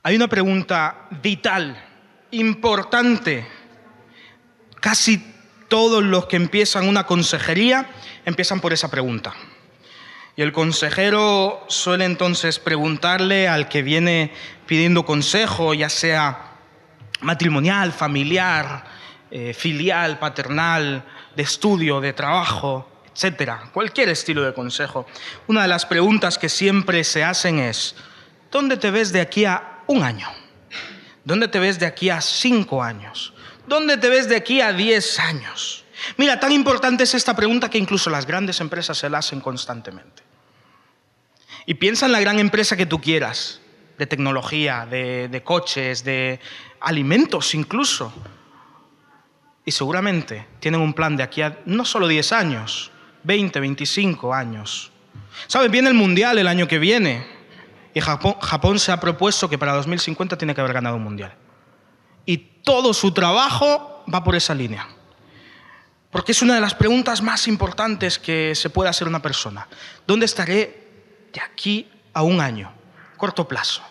Hay una pregunta vital, importante. Casi todos los que empiezan una consejería empiezan por esa pregunta. Y el consejero suele entonces preguntarle al que viene pidiendo consejo, ya sea matrimonial, familiar, filial, paternal, de estudio, de trabajo, etcétera, cualquier estilo de consejo. Una de las preguntas que siempre se hacen es: ¿dónde te ves de aquí a 1 año? ¿Dónde te ves de aquí a 5 años? ¿Dónde te ves de aquí a 10 años? Mira, tan importante es esta pregunta que incluso las grandes empresas se la hacen constantemente. Y piensa en la gran empresa que tú quieras, de tecnología, de coches, de alimentos incluso. Y seguramente tienen un plan de aquí a no solo 10 años, 20, 25 años. ¿Sabes? Viene el Mundial el año que viene. Y Japón se ha propuesto que para 2050 tiene que haber ganado un Mundial. Y todo su trabajo va por esa línea. Porque es una de las preguntas más importantes que se puede hacer una persona. ¿Dónde estaré de aquí a 1 año? Corto plazo.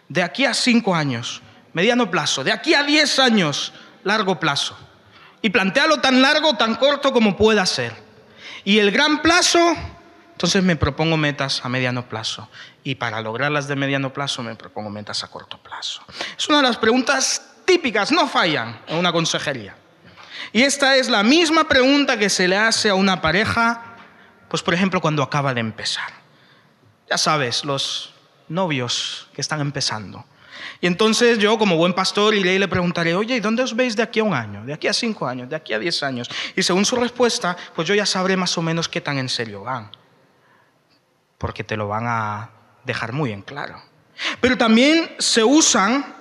De aquí a 5 años, mediano plazo. De aquí a 10 años, largo plazo. Y plantéalo tan largo, tan corto como pueda ser. Y el gran plazo, entonces me propongo metas a mediano plazo. Y para lograrlas de mediano plazo, me propongo metas a corto plazo. Es una de las preguntas típicas, no fallan en una consejería. Y esta es la misma pregunta que se le hace a una pareja, pues por ejemplo, cuando acaba de empezar. Ya sabes, los novios que están empezando. Y entonces yo, como buen pastor, iré y le preguntaré: oye, ¿y dónde os veis de aquí a 1 año? ¿De aquí a 5 años? ¿De aquí a 10 años? Y según su respuesta, pues yo ya sabré más o menos qué tan en serio van. Porque te lo van a dejar muy en claro. Pero también se usan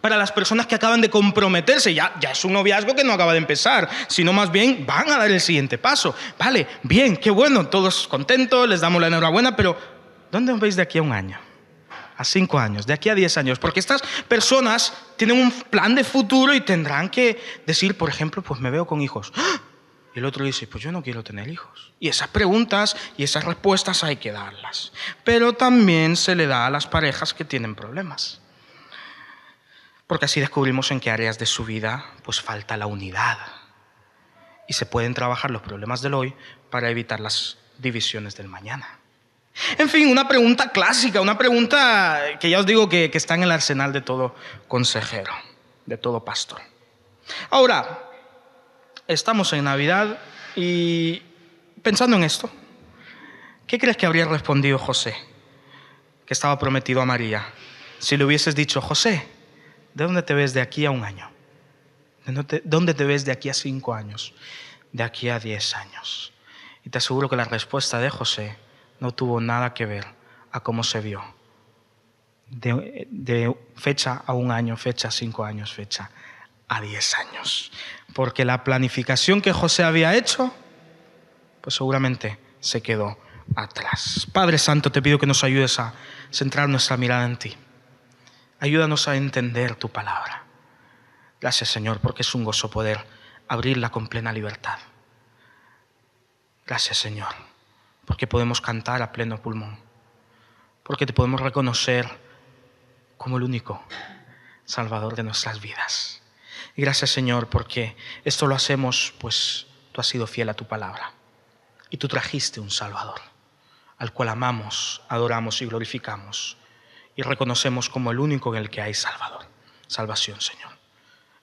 para las personas que acaban de comprometerse. Ya es un noviazgo que no acaba de empezar, sino más bien van a dar el siguiente paso. Vale, bien, qué bueno, todos contentos, les damos la enhorabuena, pero ¿dónde os veis de aquí a 1 año? A 5 años, de aquí a 10 años. Porque estas personas tienen un plan de futuro y tendrán que decir, por ejemplo, pues me veo con hijos. Y el otro dice, pues yo no quiero tener hijos. Y esas preguntas y esas respuestas hay que darlas. Pero también se le da a las parejas que tienen problemas. Porque así descubrimos en qué áreas de su vida pues falta la unidad. Y se pueden trabajar los problemas del hoy para evitar las divisiones del mañana. En fin, una pregunta clásica, una pregunta que ya os digo que está en el arsenal de todo consejero, de todo pastor. Ahora, estamos en Navidad y pensando en esto, ¿qué crees que habría respondido José, que estaba prometido a María, si le hubieses dicho: José, ¿de dónde te ves de aquí a 1 año? ¿Dónde te ves de aquí a 5 años? ¿De aquí a 10 años? Y te aseguro que la respuesta de José no tuvo nada que ver a cómo se vio. De fecha a 1 año, fecha a 5 años, fecha a 10 años. Porque la planificación que José había hecho, pues seguramente se quedó atrás. Padre Santo, te pido que nos ayudes a centrar nuestra mirada en ti. Ayúdanos a entender tu palabra. Gracias, Señor, porque es un gozo poder abrirla con plena libertad. Gracias, Señor, porque podemos cantar a pleno pulmón, porque te podemos reconocer como el único Salvador de nuestras vidas. Y gracias, Señor, porque esto lo hacemos, pues tú has sido fiel a tu palabra y tú trajiste un Salvador, al cual amamos, adoramos y glorificamos. Y reconocemos como el único en el que hay Salvador. Salvación, Señor.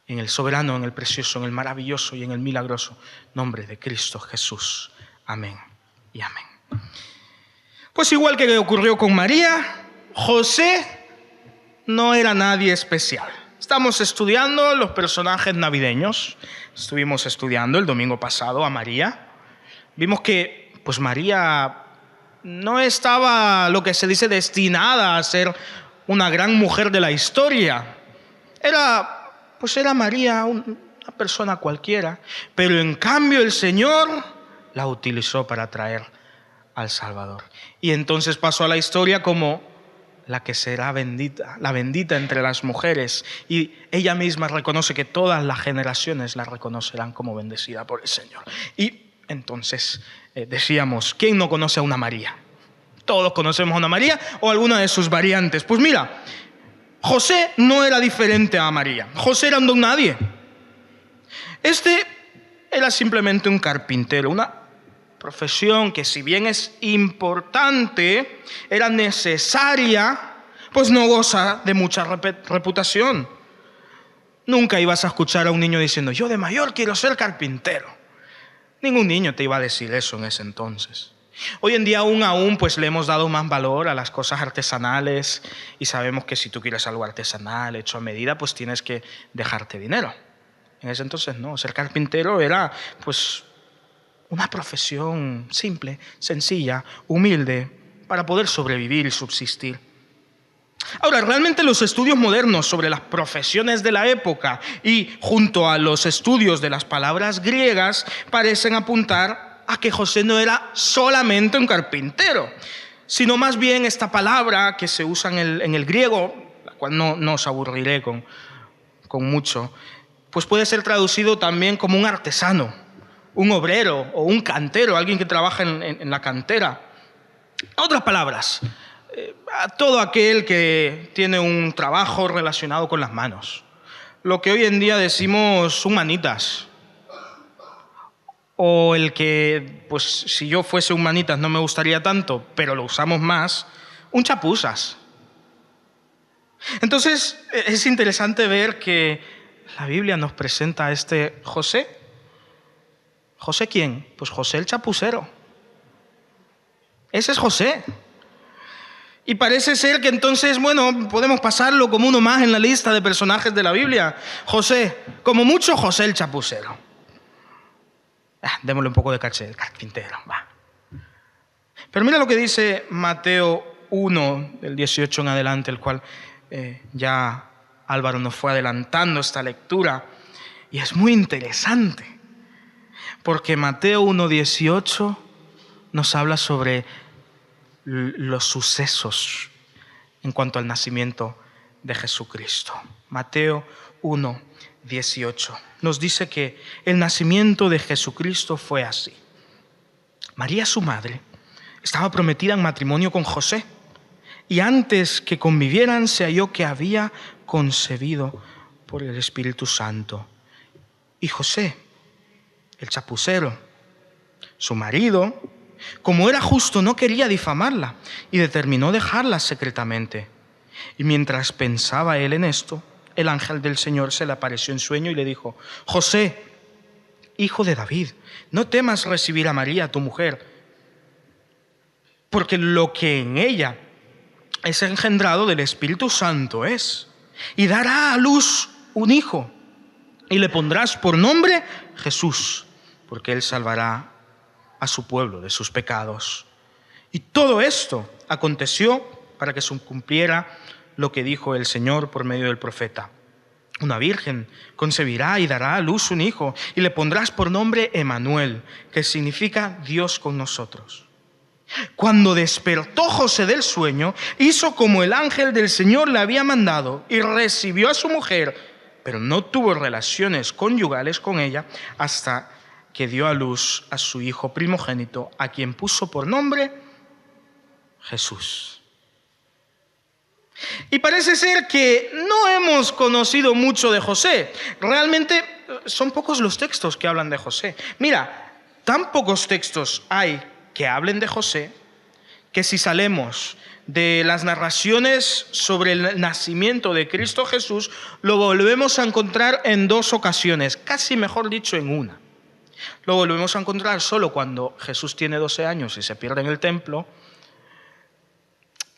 En el soberano, en el precioso, en el maravilloso y en el milagroso nombre de Cristo Jesús. Amén y amén. Pues igual que ocurrió con María, José no era nadie especial. Estamos estudiando los personajes navideños. Estuvimos estudiando el domingo pasado a María. Vimos que pues María no estaba, lo que se dice, destinada a ser una gran mujer de la historia. Era María, una persona cualquiera. Pero en cambio el Señor la utilizó para traer al Salvador. Y entonces pasó a la historia como la que será bendita, la bendita entre las mujeres. Y ella misma reconoce que todas las generaciones la reconocerán como bendecida por el Señor. Y entonces decíamos, ¿quién no conoce a una María? Todos conocemos a una María o alguna de sus variantes. Pues mira, José no era diferente a María. José era un don nadie. Este era simplemente un carpintero, una profesión que, si bien es importante, era necesaria, pues no goza de mucha reputación. Nunca ibas a escuchar a un niño diciendo: yo de mayor quiero ser carpintero. Ningún niño te iba a decir eso en ese entonces. Hoy en día aún pues le hemos dado más valor a las cosas artesanales y sabemos que si tú quieres algo artesanal, hecho a medida, pues tienes que dejarte dinero. En ese entonces no, ser carpintero era pues una profesión simple, sencilla, humilde, para poder sobrevivir y subsistir. Ahora, realmente los estudios modernos sobre las profesiones de la época y junto a los estudios de las palabras griegas parecen apuntar a que José no era solamente un carpintero, sino más bien esta palabra que se usa en el griego, la cual no os aburriré con mucho, pues puede ser traducido también como un artesano, un obrero o un cantero, alguien que trabaja en la cantera. Otras palabras, a todo aquel que tiene un trabajo relacionado con las manos. Lo que hoy en día decimos un manitas. O el que, pues si yo fuese un manitas no me gustaría tanto, pero lo usamos más, un chapuzas. Entonces es interesante ver que la Biblia nos presenta a este José. ¿José quién? Pues José el chapucero. Ese es José. Y parece ser que entonces, bueno, podemos pasarlo como uno más en la lista de personajes de la Biblia. José, como mucho José el chapucero. Démosle un poco de caché, el carpintero, va. Pero mira lo que dice Mateo 1, del 18 en adelante, el cual ya Álvaro nos fue adelantando esta lectura. Y es muy interesante, porque Mateo 1:18 nos habla sobre los sucesos en cuanto al nacimiento de Jesucristo. Mateo 1:18 nos dice que el nacimiento de Jesucristo fue así. María, su madre, estaba prometida en matrimonio con José, y antes que convivieran se halló que había concebido por el Espíritu Santo. Y José, el chapucero, su marido, como era justo, no quería difamarla y determinó dejarla secretamente. Y mientras pensaba él en esto, el ángel del Señor se le apareció en sueño y le dijo: José, hijo de David, no temas recibir a María, tu mujer, porque lo que en ella es engendrado del Espíritu Santo es, y dará a luz un hijo, y le pondrás por nombre Jesús, porque él salvará a su pueblo de sus pecados. Y todo esto aconteció para que se cumpliera lo que dijo el Señor por medio del profeta: una virgen concebirá y dará a luz un hijo, y le pondrás por nombre Emmanuel, que significa Dios con nosotros. Cuando despertó José del sueño, hizo como el ángel del Señor le había mandado y recibió a su mujer, pero no tuvo relaciones conyugales con ella hasta que dio a luz a su hijo primogénito, a quien puso por nombre Jesús. Y parece ser que no hemos conocido mucho de José. Realmente son pocos los textos que hablan de José. Mira, tan pocos textos hay que hablen de José, que si salemos de las narraciones sobre el nacimiento de Cristo Jesús, lo volvemos a encontrar en 2 ocasiones, casi mejor dicho en una. Lo volvemos a encontrar solo cuando Jesús tiene 12 años y se pierde en el templo.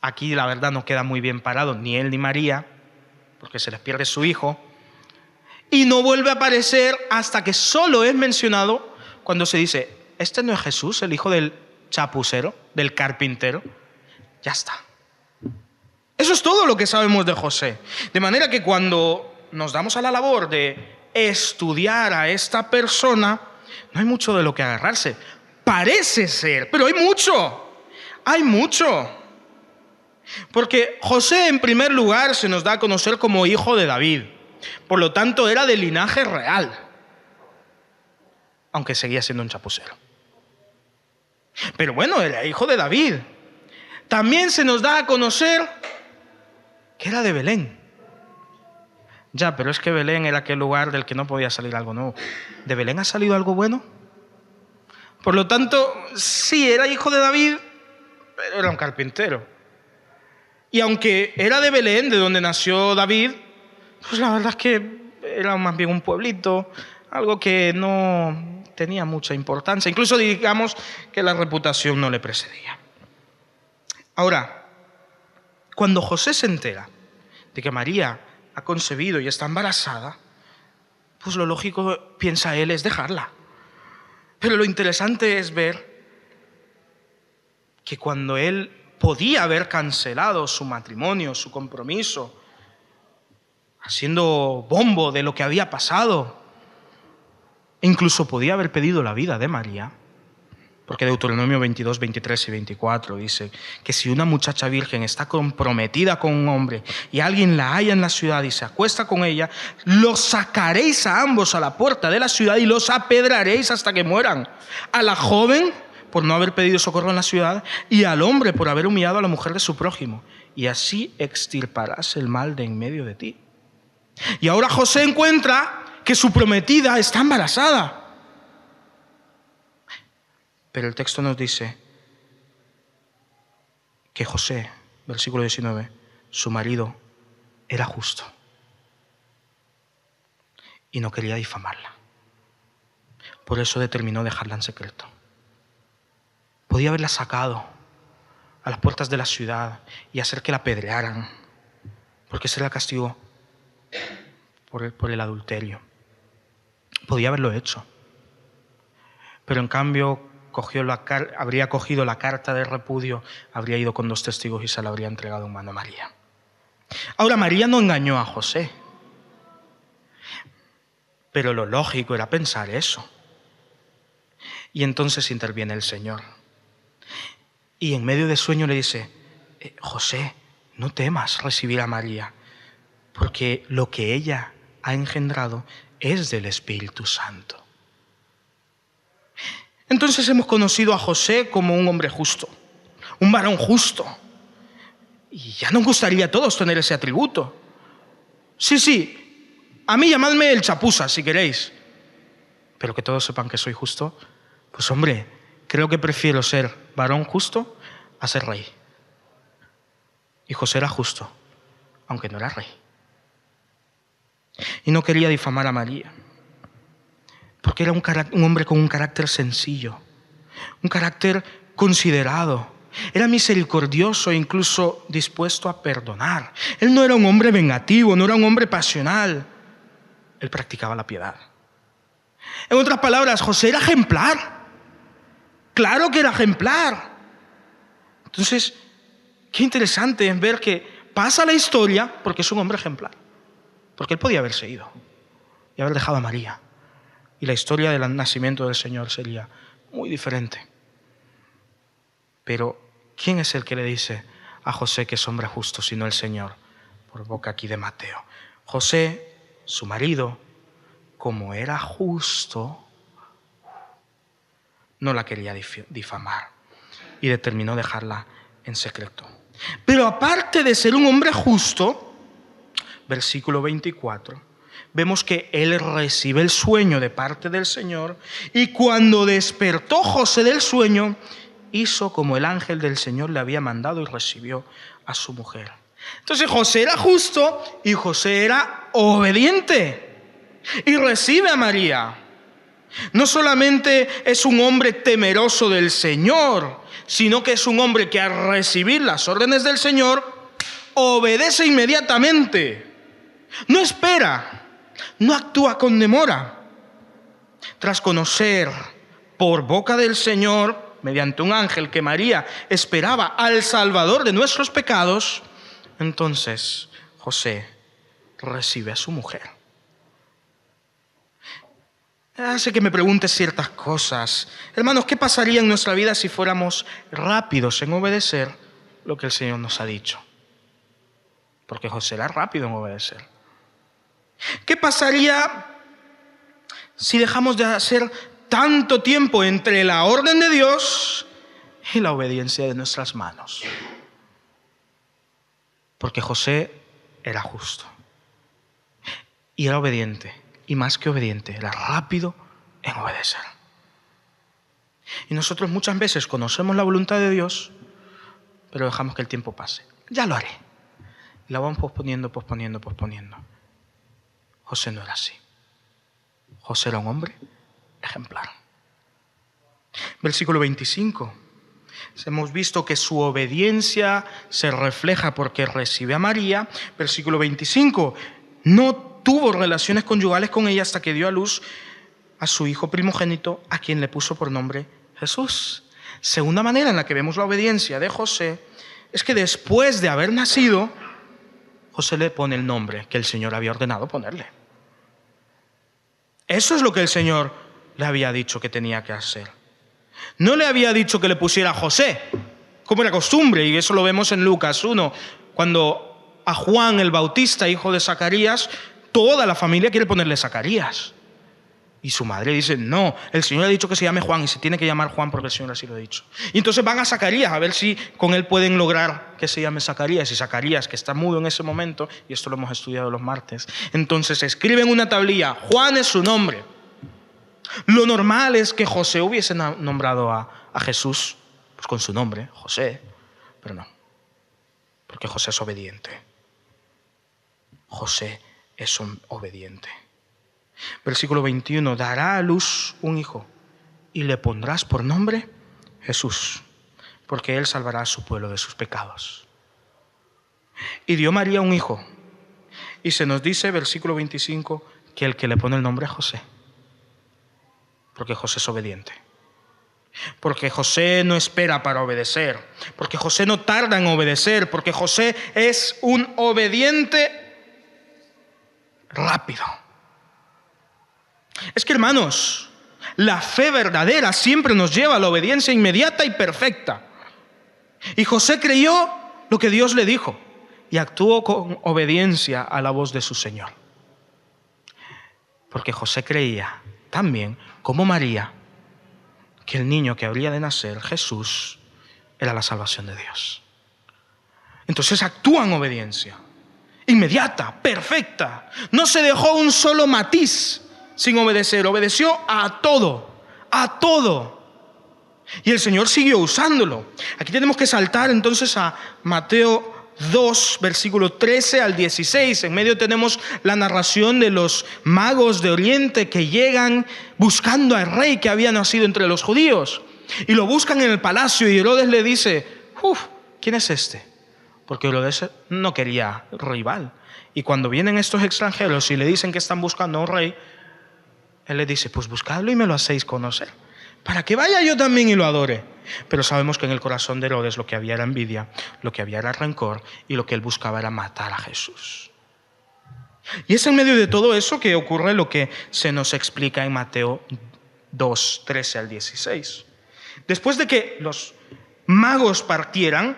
Aquí la verdad no queda muy bien parado ni él ni María, porque se les pierde su hijo. Y no vuelve a aparecer hasta que solo es mencionado cuando se dice: ¿este no es Jesús, el hijo del chapucero, del carpintero? Ya está. Eso es todo lo que sabemos de José. De manera que cuando nos damos a la labor de estudiar a esta persona, no hay mucho de lo que agarrarse. Parece ser, pero hay mucho. Hay mucho. Porque José, en primer lugar, se nos da a conocer como hijo de David. Por lo tanto, era de linaje real, aunque seguía siendo un chapucero. Pero bueno, era hijo de David. También se nos da a conocer que era de Belén. Ya, pero es que Belén era aquel lugar del que no podía salir algo nuevo. ¿De Belén ha salido algo bueno? Por lo tanto, sí, era hijo de David, pero era un carpintero. Y aunque era de Belén, de donde nació David, pues la verdad es que era más bien un pueblito, algo que no tenía mucha importancia. Incluso digamos que la reputación no le precedía. Ahora, cuando José se entera de que María ha concebido y está embarazada, pues lo lógico, piensa él, es dejarla. Pero lo interesante es ver que cuando él podía haber cancelado su matrimonio, su compromiso, haciendo bombo de lo que había pasado, e incluso podía haber pedido la vida de María, porque Deuteronomio 22, 23 y 24 dice que si una muchacha virgen está comprometida con un hombre y alguien la halla en la ciudad y se acuesta con ella, los sacaréis a ambos a la puerta de la ciudad y los apedraréis hasta que mueran. A la joven por no haber pedido socorro en la ciudad y al hombre por haber humillado a la mujer de su prójimo. Y así extirparás el mal de en medio de ti. Y ahora José encuentra que su prometida está embarazada. Pero el texto nos dice que José, versículo 19, su marido era justo y no quería difamarla. Por eso determinó dejarla en secreto. Podía haberla sacado a las puertas de la ciudad y hacer que la apedrearan, porque ese era el castigo por el adulterio. Podía haberlo hecho. Pero en cambio habría cogido la carta de repudio, habría ido con 2 testigos y se la habría entregado en mano a María. Ahora, María no engañó a José, pero lo lógico era pensar eso. Y entonces interviene el Señor. Y en medio del sueño le dice, José, no temas recibir a María, porque lo que ella ha engendrado es del Espíritu Santo. Entonces hemos conocido a José como un hombre justo, un varón justo. Y ya nos gustaría a todos tener ese atributo. Sí, a mí llamadme el chapuza si queréis. Pero que todos sepan que soy justo, pues hombre, creo que prefiero ser varón justo a ser rey. Y José era justo, aunque no era rey. Y no quería difamar a María, porque era un hombre con un carácter sencillo, un carácter considerado. Era misericordioso e incluso dispuesto a perdonar. Él no era un hombre vengativo, no era un hombre pasional. Él practicaba la piedad. En otras palabras, José era ejemplar. Claro que era ejemplar. Entonces, qué interesante es ver que pasa la historia porque es un hombre ejemplar. Porque él podía haberse ido y haber dejado a María. Y la historia del nacimiento del Señor sería muy diferente. Pero, ¿quién es el que le dice a José que es hombre justo, sino el Señor? Por boca aquí de Mateo. José, su marido, como era justo, no la quería difamar y determinó dejarla en secreto. Pero aparte de ser un hombre justo, versículo 24, vemos que él recibe el sueño de parte del Señor y cuando despertó José del sueño, hizo como el ángel del Señor le había mandado y recibió a su mujer. Entonces José era justo y José era obediente y recibe a María. No solamente es un hombre temeroso del Señor, sino que es un hombre que al recibir las órdenes del Señor obedece inmediatamente. No espera, no actúa con demora. Tras conocer por boca del Señor, mediante un ángel, que María esperaba al Salvador de nuestros pecados, entonces José recibe a su mujer. Hace que me preguntes ciertas cosas. Hermanos, ¿qué pasaría en nuestra vida si fuéramos rápidos en obedecer lo que el Señor nos ha dicho? Porque José era rápido en obedecer. ¿Qué pasaría si dejamos de hacer tanto tiempo entre la orden de Dios y la obediencia de nuestras manos? Porque José era justo. Y era obediente. Y más que obediente, era rápido en obedecer. Y nosotros muchas veces conocemos la voluntad de Dios, pero dejamos que el tiempo pase. Ya lo haré. Y la vamos posponiendo. José no era así. José era un hombre ejemplar. Versículo 25. Hemos visto que su obediencia se refleja porque recibe a María. Versículo 25. No tuvo relaciones conyugales con ella hasta que dio a luz a su hijo primogénito, a quien le puso por nombre Jesús. Segunda manera en la que vemos la obediencia de José es que después de haber nacido, José le pone el nombre que el Señor había ordenado ponerle. Eso es lo que el Señor le había dicho que tenía que hacer. No le había dicho que le pusiera José, como era costumbre, y eso lo vemos en Lucas 1, cuando a Juan el Bautista, hijo de Zacarías, toda la familia quiere ponerle Zacarías. Y su madre dice, no, el Señor ha dicho que se llame Juan y se tiene que llamar Juan porque el Señor así lo ha dicho. Y entonces van a Zacarías a ver si con él pueden lograr que se llame Zacarías. Y Zacarías, que está mudo en ese momento, y esto lo hemos estudiado los martes, entonces escriben una tablilla, Juan es su nombre. Lo normal es que José hubiese nombrado a Jesús pues con su nombre, José, pero no, porque José es obediente. José es obediente. Versículo 21, dará a luz un hijo y le pondrás por nombre Jesús, porque él salvará a su pueblo de sus pecados. Y dio María un hijo, y se nos dice, versículo 25, que el que le pone el nombre es José, porque José es obediente. Porque José no espera para obedecer, porque José no tarda en obedecer, porque José es un obediente rápido. Es que, hermanos, la fe verdadera siempre nos lleva a la obediencia inmediata y perfecta. Y José creyó lo que Dios le dijo y actuó con obediencia a la voz de su Señor. Porque José creía también, como María, que el niño que habría de nacer, Jesús, era la salvación de Dios. Entonces actúa en obediencia inmediata, perfecta. No se dejó un solo matiz sin obedecer, obedeció a todo, a todo. Y el Señor siguió usándolo. Aquí tenemos que saltar entonces a Mateo 2, versículo 13 al 16. En medio tenemos la narración de los magos de Oriente que llegan buscando al rey que había nacido entre los judíos. Y lo buscan en el palacio y Herodes le dice, ¿quién es este? Porque Herodes no quería rival. Y cuando vienen estos extranjeros y le dicen que están buscando a un rey, él le dice, pues buscadlo y me lo hacéis conocer, para que vaya yo también y lo adore. Pero sabemos que en el corazón de Herodes lo que había era envidia, lo que había era rencor, y lo que él buscaba era matar a Jesús. Y es en medio de todo eso que ocurre lo que se nos explica en Mateo 2, 13 al 16. Después de que los magos partieran,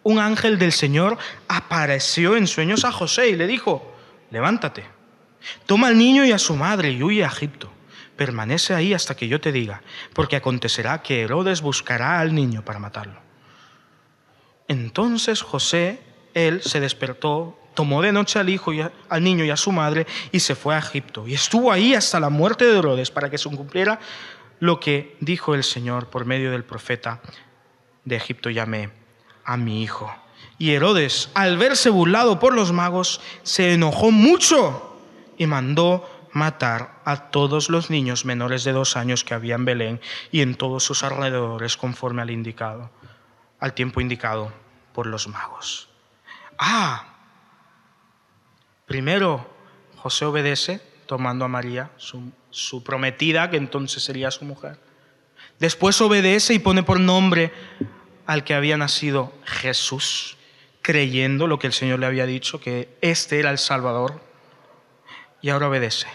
un ángel del Señor apareció en sueños a José y le dijo, levántate, toma al niño y a su madre y huye a Egipto. Permanece ahí hasta que yo te diga, porque acontecerá que Herodes buscará al niño para matarlo. Entonces José, él se despertó, tomó de noche al hijo y al niño y a su madre y se fue a Egipto. Y estuvo ahí hasta la muerte de Herodes para que se cumpliera lo que dijo el Señor por medio del profeta: de Egipto llamé a mi hijo. Y Herodes, al verse burlado por los magos, se enojó mucho y mandó matar a todos los niños menores de 2 años que había en Belén y en todos sus alrededores, conforme al tiempo indicado por los magos. Primero José obedece tomando a María, su prometida, que entonces sería su mujer. Después obedece y pone por nombre al que había nacido Jesús, creyendo lo que el Señor le había dicho, que este era el Salvador. Y ahora obedece.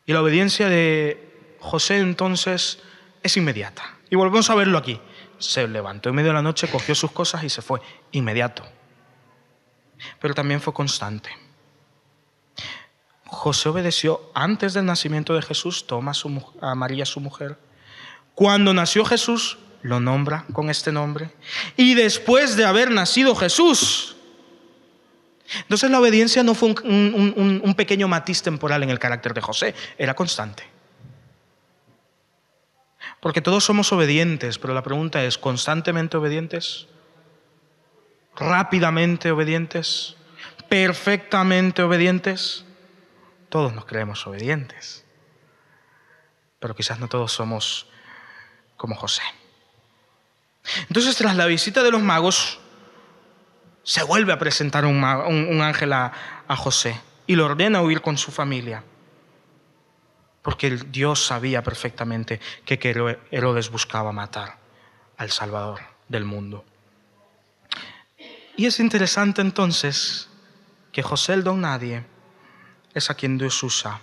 Y la obediencia de José entonces es inmediata. Y volvemos a verlo aquí. Se levantó en medio de la noche, cogió sus cosas y se fue. Inmediato. Pero también fue constante. José obedeció antes del nacimiento de Jesús, toma a María su mujer. Cuando nació Jesús, lo nombra con este nombre. Y después de haber nacido Jesús, Entonces la obediencia no fue un pequeño matiz temporal en el carácter de José, era constante. Porque todos somos obedientes, pero la pregunta es, ¿constantemente obedientes? ¿Rápidamente obedientes? ¿Perfectamente obedientes? Todos nos creemos obedientes, pero quizás no todos somos como José. Entonces, tras la visita de los magos, se vuelve a presentar un ángel a José y le ordena huir con su familia, porque Dios sabía perfectamente que Herodes buscaba matar al Salvador del mundo. Y es interesante entonces que José el don nadie es a quien Dios usa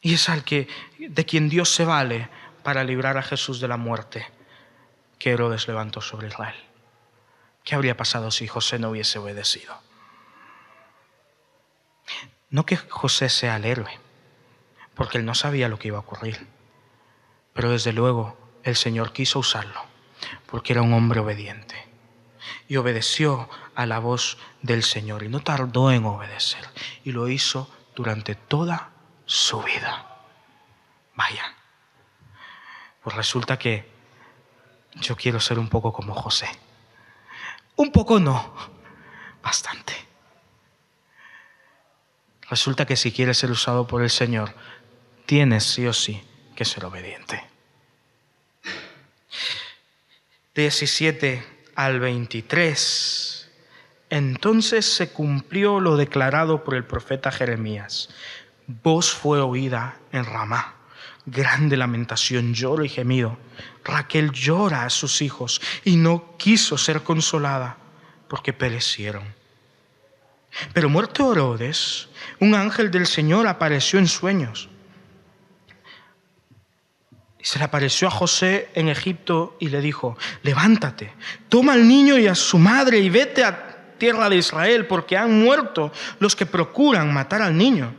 y es de quien Dios se vale para librar a Jesús de la muerte que Herodes levantó sobre Israel. ¿Qué habría pasado si José no hubiese obedecido? No que José sea el héroe, porque él no sabía lo que iba a ocurrir, pero desde luego el Señor quiso usarlo porque era un hombre obediente y obedeció a la voz del Señor y no tardó en obedecer y lo hizo durante toda su vida. Vaya, pues resulta que yo quiero ser un poco como José. Un poco no, bastante. Resulta que si quieres ser usado por el Señor, tienes sí o sí que ser obediente. 17 al 23. Entonces se cumplió lo declarado por el profeta Jeremías. Voz fue oída en Ramá, grande lamentación, lloro y gemido. Raquel llora a sus hijos y no quiso ser consolada porque perecieron. Pero muerto Herodes, un ángel del Señor apareció en sueños. Y se le apareció a José en Egipto y le dijo: levántate, toma al niño y a su madre y vete a tierra de Israel, porque han muerto los que procuran matar al niño.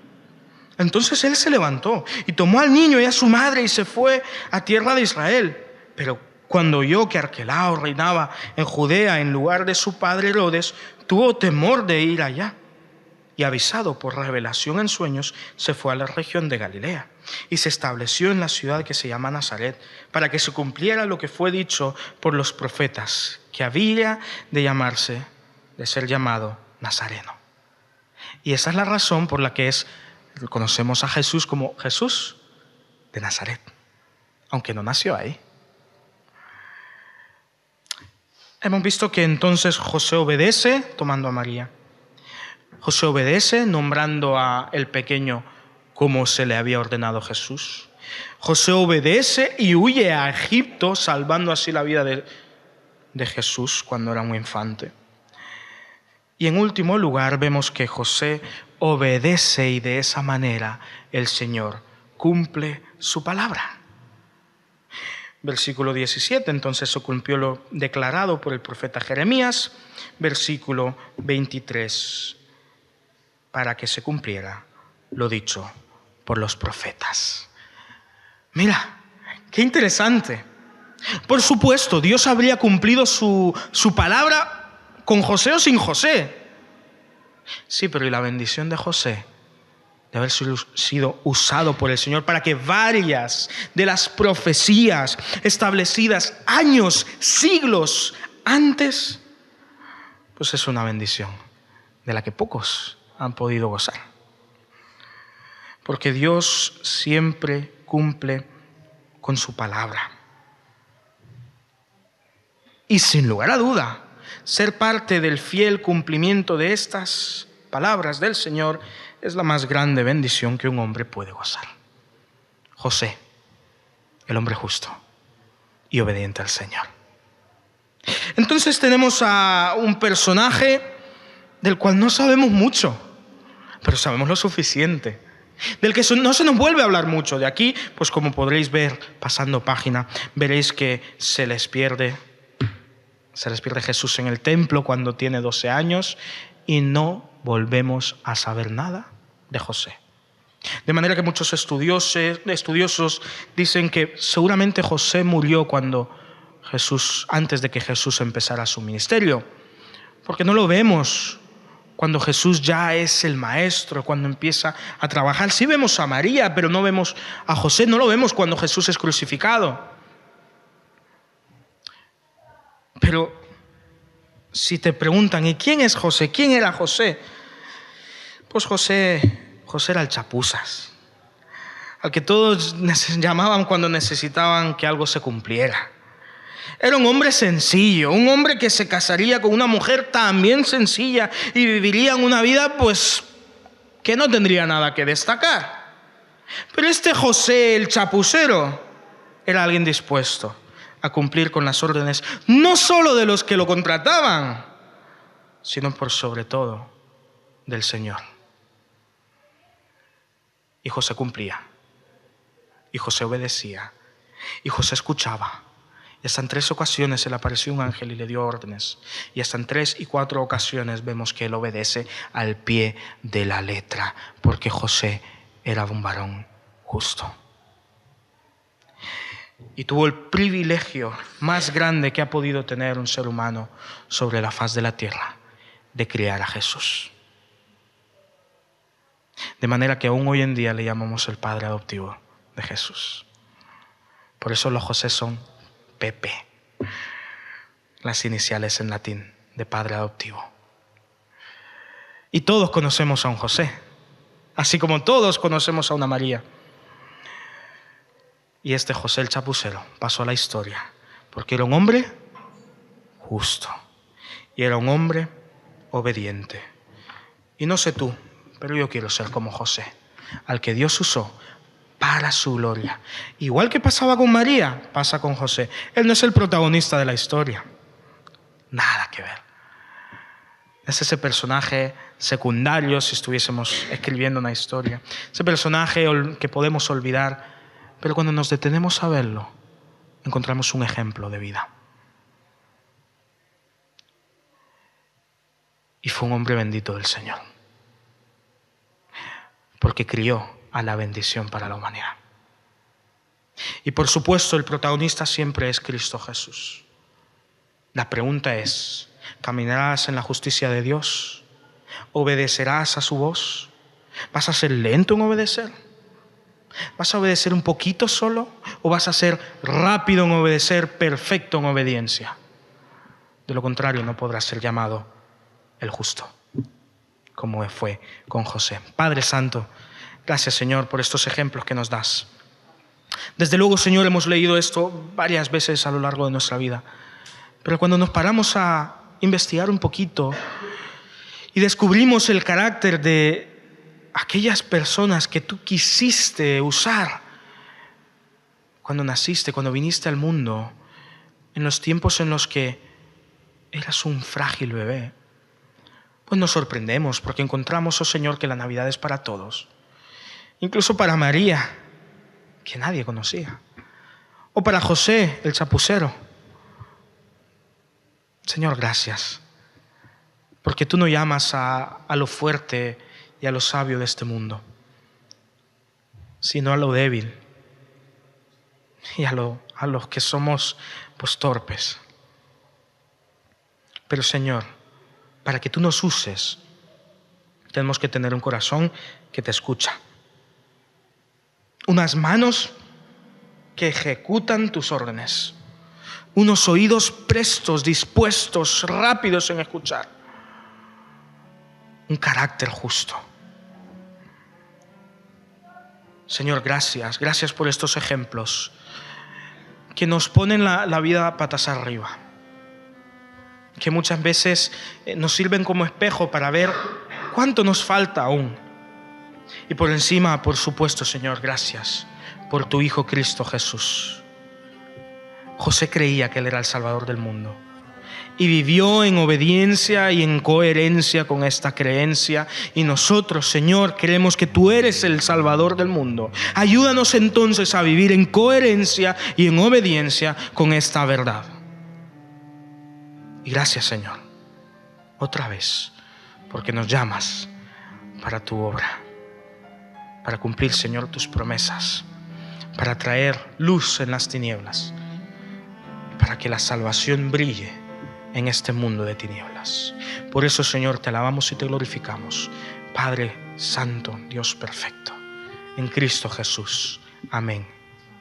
Entonces él se levantó y tomó al niño y a su madre y se fue a tierra de Israel. Pero cuando oyó que Arquelao reinaba en Judea en lugar de su padre Herodes, tuvo temor de ir allá. Y avisado por revelación en sueños, se fue a la región de Galilea y se estableció en la ciudad que se llama Nazaret, para que se cumpliera lo que fue dicho por los profetas, que había de ser llamado Nazareno. Y esa es la razón por la que conocemos a Jesús como Jesús de Nazaret, aunque no nació ahí. Hemos visto que entonces José obedece tomando a María. José obedece nombrando a el pequeño como se le había ordenado Jesús. José obedece y huye a Egipto, salvando así la vida de Jesús cuando era un infante. Y en último lugar vemos que José obedece y de esa manera el Señor cumple su palabra. Versículo 17, entonces se cumplió lo declarado por el profeta Jeremías. Versículo 23, para que se cumpliera lo dicho por los profetas. Mira, qué interesante. Por supuesto, Dios habría cumplido su palabra con José o sin José. Sí, pero ¿y la bendición de José? De haber sido usado por el Señor para que varias de las profecías establecidas años, siglos antes, pues es una bendición de la que pocos han podido gozar. Porque Dios siempre cumple con su palabra. Y sin lugar a duda, ser parte del fiel cumplimiento de estas palabras del Señor es la más grande bendición que un hombre puede gozar. José, el hombre justo y obediente al Señor. Entonces tenemos a un personaje del cual no sabemos mucho, pero sabemos lo suficiente, del que no se nos vuelve a hablar mucho. De aquí, pues como podréis ver pasando página, veréis que se les pierde Jesús en el templo cuando tiene 12 años y no volvemos a saber nada de José. De manera que muchos estudiosos dicen que seguramente José murió antes de que Jesús empezara su ministerio, Porque no lo vemos cuando Jesús ya es el maestro, cuando empieza a trabajar. Sí vemos a María, pero no vemos a José, no lo vemos cuando Jesús es crucificado. Pero si te preguntan, ¿y quién es José? ¿Quién era José? Pues José era el chapuzas, al que todos llamaban cuando necesitaban que algo se cumpliera. Era un hombre sencillo, un hombre que se casaría con una mujer también sencilla y vivirían una vida pues que no tendría nada que destacar. Pero este José, el chapucero, era alguien dispuesto a cumplir con las órdenes, no solo de los que lo contrataban, sino por sobre todo del Señor. Y José cumplía, y José obedecía, y José escuchaba. Y hasta en 3 ocasiones se le apareció un ángel y le dio órdenes. Y hasta en 3 y 4 ocasiones vemos que él obedece al pie de la letra, porque José era un varón justo. Y tuvo el privilegio más grande que ha podido tener un ser humano sobre la faz de la tierra, de criar a Jesús. De manera que aún hoy en día le llamamos el padre adoptivo de Jesús. Por eso los José son Pepe, las iniciales en latín de padre adoptivo. Y todos conocemos a un José, así como todos conocemos a una María. Y este José el chapucero pasó a la historia porque era un hombre justo y era un hombre obediente. Y no sé tú, pero yo quiero ser como José, al que Dios usó para su gloria. Igual que pasaba con María, pasa con José. Él no es el protagonista de la historia. Nada que ver. Es ese personaje secundario si estuviésemos escribiendo una historia. Ese personaje que podemos olvidar, pero cuando nos detenemos a verlo, encontramos un ejemplo de vida. Y fue un hombre bendito del Señor, porque crió a la bendición para la humanidad. Y por supuesto el protagonista siempre es Cristo Jesús. La pregunta es, ¿caminarás en la justicia de Dios? ¿Obedecerás a su voz? ¿Vas a ser lento en obedecer? ¿Vas a obedecer un poquito solo? ¿O vas a ser rápido en obedecer, perfecto en obediencia? De lo contrario no podrás ser llamado el justo, como fue con José. Padre Santo, gracias, Señor, por estos ejemplos que nos das. Desde luego, Señor, hemos leído esto varias veces a lo largo de nuestra vida. Pero cuando nos paramos a investigar un poquito y descubrimos el carácter de aquellas personas que tú quisiste usar cuando naciste, cuando viniste al mundo, en los tiempos en los que eras un frágil bebé, pues nos sorprendemos porque encontramos, oh Señor, que la Navidad es para todos. Incluso para María, que nadie conocía. O para José, el chapucero. Señor, gracias. Porque tú no llamas a lo fuerte y a lo sabio de este mundo, sino a lo débil y a los que somos pues torpes. Pero Señor, para que tú nos uses, tenemos que tener un corazón que te escucha, unas manos que ejecutan tus órdenes, unos oídos prestos, dispuestos, rápidos en escuchar, un carácter justo. Señor, gracias por estos ejemplos que nos ponen la vida patas arriba, que muchas veces nos sirven como espejo para ver cuánto nos falta aún. Y por encima, por supuesto, Señor, gracias por tu Hijo Cristo Jesús. José creía que Él era el Salvador del mundo y vivió en obediencia y en coherencia con esta creencia. Y nosotros, Señor, creemos que tú eres el Salvador del mundo. Ayúdanos entonces a vivir en coherencia y en obediencia con esta verdad. Y gracias, Señor, otra vez, porque nos llamas para tu obra, para cumplir, Señor, tus promesas, para traer luz en las tinieblas, para que la salvación brille en este mundo de tinieblas. Por eso, Señor, te alabamos y te glorificamos. Padre Santo, Dios perfecto, en Cristo Jesús. Amén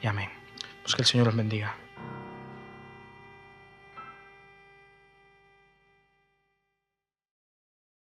y amén. Pues que el Señor os bendiga.